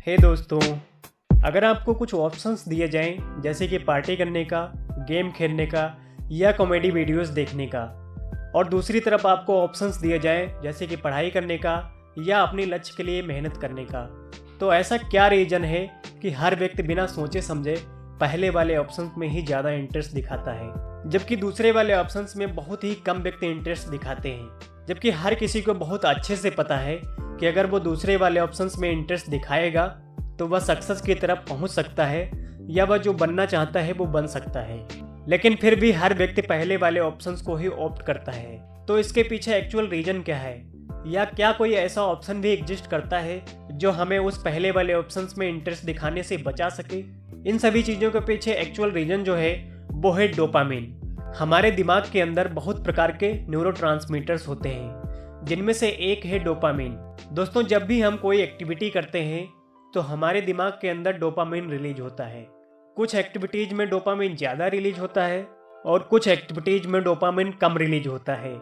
हे दोस्तों, अगर आपको कुछ ऑप्शंस दिए जाएं जैसे कि पार्टी करने का, गेम खेलने का या कॉमेडी वीडियोस देखने का, और दूसरी तरफ आपको ऑप्शंस दिए जाएं जैसे कि पढ़ाई करने का या अपने लक्ष्य के लिए मेहनत करने का, तो ऐसा क्या रीज़न है कि हर व्यक्ति बिना सोचे समझे पहले वाले ऑप्शंस में ही ज़्यादा इंटरेस्ट दिखाता है, जबकि दूसरे वाले ऑप्शंस में बहुत ही कम व्यक्ति इंटरेस्ट दिखाते हैं। जबकि हर किसी को बहुत अच्छे से पता है कि अगर वो दूसरे वाले ऑप्शंस में इंटरेस्ट दिखाएगा तो वह सक्सेस की तरफ पहुंच सकता है या वह जो बनना चाहता है वो बन सकता है, लेकिन फिर भी हर व्यक्ति पहले वाले ऑप्शंस को ही ऑप्ट करता है। तो इसके पीछे एक्चुअल रीजन क्या है, या क्या कोई ऐसा ऑप्शन भी एग्जिस्ट करता है जो हमें उस पहले वाले ऑप्शंस में इंटरेस्ट दिखाने से बचा सके? इन सभी चीज़ों के पीछे एक्चुअल रीजन जो है वो है डोपामिन। हमारे दिमाग के अंदर बहुत प्रकार के न्यूरोट्रांसमीटर्स होते हैं, जिनमें से एक है डोपामिन। दोस्तों, जब भी हम कोई एक्टिविटी करते हैं तो हमारे दिमाग के अंदर डोपामिन रिलीज होता है। कुछ एक्टिविटीज में डोपामिन ज़्यादा रिलीज होता है और कुछ एक्टिविटीज में डोपामिन कम रिलीज होता है।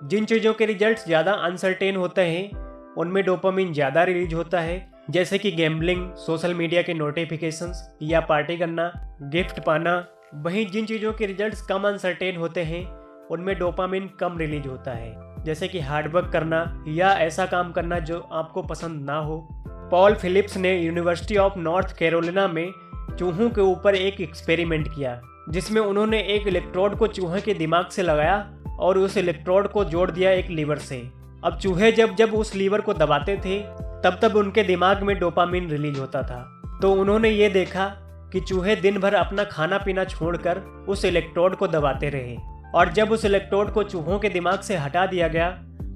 जिन चीज़ों के रिजल्ट्स ज़्यादा अनसर्टेन होते हैं उनमें डोपामिन ज़्यादा रिलीज होता है, जैसे कि गैम्बलिंग, सोशल मीडिया के नोटिफिकेशंस या पार्टी करना, गिफ्ट पाना। वहीं जिन चीज़ों के रिजल्ट्स कम अनसर्टेन होते हैं उनमें डोपामिन कम रिलीज होता है, जैसे कि हार्डवर्क करना या ऐसा काम करना जो आपको पसंद ना हो। पॉल फिलिप्स ने यूनिवर्सिटी ऑफ नॉर्थ कैरोलिना में चूहों के ऊपर एक एक्सपेरिमेंट किया, जिसमें उन्होंने एक इलेक्ट्रोड को चूहे के दिमाग से लगाया और उस इलेक्ट्रोड को जोड़ दिया एक लीवर से। अब चूहे जब जब उस लीवर को दबाते थे तब तब उनके दिमाग में डोपामिन रिलीज होता था। तो उन्होंने ये देखा कि चूहे दिन भर अपना खाना पीना छोड़कर उस इलेक्ट्रोड को दबाते रहे, और जब उस इलेक्ट्रोड को चूहों के दिमाग से हटा दिया गया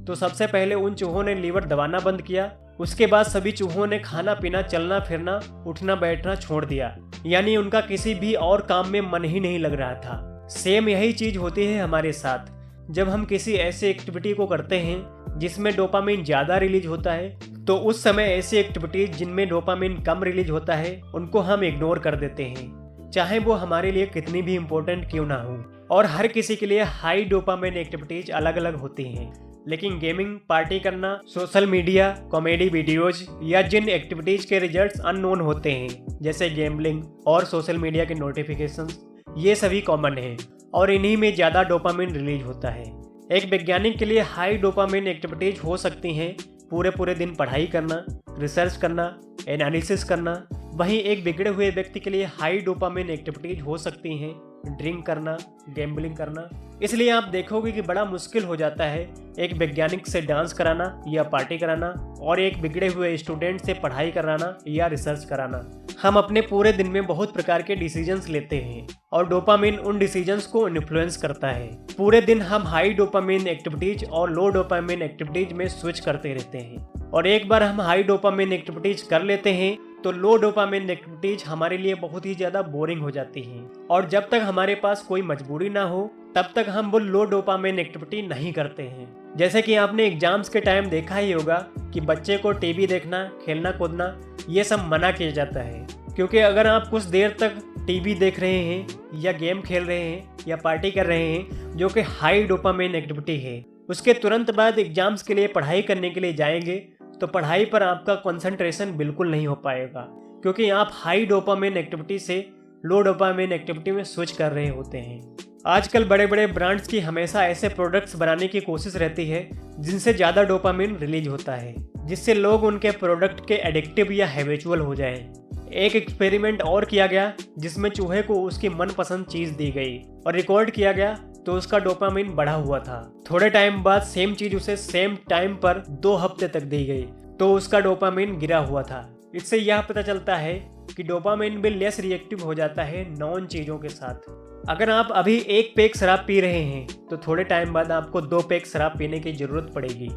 तो सबसे पहले उन चूहों ने लीवर दबाना बंद किया। उसके बाद सभी चूहों ने खाना पीना, चलना फिरना, उठना बैठना छोड़ दिया, यानी उनका किसी भी और काम में मन ही नहीं लग रहा था। सेम यही चीज होती है हमारे साथ। जब हम किसी ऐसी एक्टिविटी को करते हैं जिसमें डोपामिन ज़्यादा रिलीज होता है, तो उस समय ऐसी एक्टिविटीज जिनमें डोपामिन कम रिलीज होता है उनको हम इग्नोर कर देते हैं, चाहे वो हमारे लिए कितनी भी इम्पोर्टेंट क्यों ना हो। और हर किसी के लिए हाई डोपामिन एक्टिविटीज अलग अलग होती हैं, लेकिन गेमिंग, पार्टी करना, सोशल मीडिया, कॉमेडी वीडियोज या जिन एक्टिविटीज के रिजल्ट्स अननोन होते हैं जैसे गेम्बलिंग और सोशल मीडिया के नोटिफिकेशंस, ये सभी कॉमन हैं और इन्हीं में ज़्यादा डोपामिन रिलीज होता है। एक वैज्ञानिक के लिए हाई डोपामिन एक्टिविटीज हो सकती हैं पूरे दिन पढ़ाई करना, रिसर्च करना, एनालिसिस करना। वहीं एक बिगड़े हुए व्यक्ति के लिए हाई डोपामिन एक्टिविटीज हो सकती हैं ड्रिंक करना, गैम्बलिंग करना। इसलिए आप देखोगे कि बड़ा मुश्किल हो जाता है एक वैज्ञानिक से डांस कराना या पार्टी कराना और एक बिगड़े हुए स्टूडेंट से पढ़ाई कराना या रिसर्च कराना। हम अपने पूरे दिन में बहुत प्रकार के डिसीजंस लेते हैं और डोपामिन उन डिसीजंस को इन्फ्लुएंस करता है। पूरे दिन हम हाई डोपामिन एक्टिविटीज और लो डोपामिन एक्टिविटीज में स्विच करते रहते हैं, और एक बार हम हाई डोपामिन एक्टिविटीज कर लेते हैं तो लो डोपामिन एक्टिविटीज हमारे लिए बहुत ही ज़्यादा बोरिंग हो जाती हैं, और जब तक हमारे पास कोई मजबूरी ना हो तब तक हम वो लो डोपामिन एक्टिविटी नहीं करते हैं। जैसे कि आपने एग्जाम्स के टाइम देखा ही होगा कि बच्चे को टीवी देखना, खेलना कूदना ये सब मना किया जाता है, क्योंकि अगर आप कुछ देर तक टीवी देख रहे हैं या गेम खेल रहे हैं या पार्टी कर रहे हैं जो कि हाई डोपामिन एक्टिविटी है, उसके तुरंत बाद एग्जाम्स के लिए पढ़ाई करने के लिए जाएंगे तो पढ़ाई पर आपका कंसंट्रेशन बिल्कुल नहीं हो पाएगा, क्योंकि आप हाई डोपामिन एक्टिविटी से लो डोपामिन एक्टिविटी में स्विच कर रहे होते हैं। आजकल बड़े बड़े ब्रांड्स की हमेशा ऐसे प्रोडक्ट्स बनाने की कोशिश रहती है जिनसे ज़्यादा डोपामिन रिलीज होता है, जिससे लोग उनके प्रोडक्ट के एडिक्टिव या हैबिचुअल हो जाएं। एक एक्सपेरिमेंट और किया गया जिसमें चूहे को उसकी मनपसंद चीज़ दी गई और रिकॉर्ड किया गया तो उसका डोपामिन बढ़ा हुआ था। थोड़े टाइम बाद सेम चीज उसे सेम टाइम पर 2 हफ्ते तक दी गई तो उसका डोपामिन गिरा हुआ था। इससे यह पता चलता है कि डोपामिन भी लेस रिएक्टिव हो जाता है नॉन चीज़ों के साथ। अगर आप अभी 1 पैक शराब पी रहे हैं तो थोड़े टाइम बाद आपको 2 पैक शराब पीने की ज़रूरत पड़ेगी।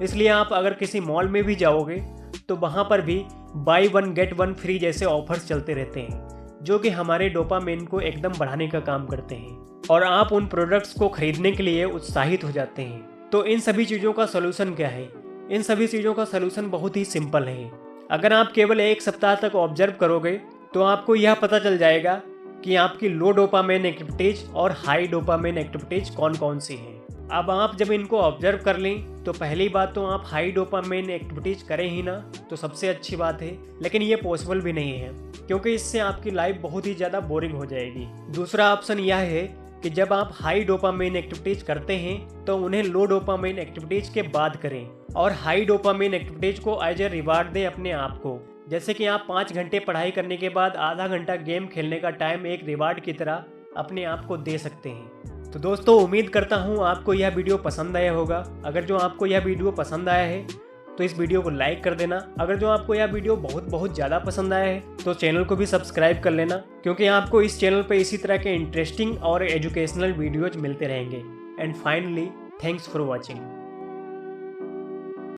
इसलिए आप अगर किसी मॉल में भी जाओगे तो वहाँ पर भी बाई 1 गेट 1 फ्री जैसे ऑफर्स चलते रहते हैं, जो कि हमारे डोपामिन को एकदम बढ़ाने का काम करते हैं और आप उन प्रोडक्ट्स को खरीदने के लिए उत्साहित हो जाते हैं। तो इन सभी चीज़ों का सलूशन क्या है? इन सभी चीज़ों का सलूशन बहुत ही सिंपल है। अगर आप केवल 1 सप्ताह तक ऑब्जर्व करोगे तो आपको यह पता चल जाएगा कि आपकी लो डोपामिन एक्टिविटीज और हाई डोपामिन एक्टिविटीज कौन कौन सी हैं। अब आप जब इनको ऑब्जर्व कर लें तो पहली बात तो आप हाई डोपामाइन एक्टिविटीज़ करें ही ना, तो सबसे अच्छी बात है। लेकिन ये पॉसिबल भी नहीं है, क्योंकि इससे आपकी लाइफ बहुत ही ज़्यादा बोरिंग हो जाएगी। दूसरा ऑप्शन यह है कि जब आप हाई डोपामाइन एक्टिविटीज़ करते हैं तो उन्हें लो डोपामाइन एक्टिविटीज़ के बाद करें, और हाई डोपामाइन एक्टिविटीज़ को एज ए रिवार्ड दें अपने आप को। जैसे कि आप 5 घंटे पढ़ाई करने के बाद आधा घंटा गेम खेलने का टाइम एक रिवार्ड की तरह अपने आप को दे सकते हैं। तो दोस्तों, उम्मीद करता हूँ आपको यह वीडियो पसंद आया होगा। अगर जो आपको यह वीडियो पसंद आया है तो इस वीडियो को लाइक कर देना। अगर जो आपको यह वीडियो बहुत ज़्यादा पसंद आया है तो चैनल को भी सब्सक्राइब कर लेना, क्योंकि आपको इस चैनल पर इसी तरह के इंटरेस्टिंग और एजुकेशनल वीडियोज मिलते रहेंगे। And finally, thanks for watching.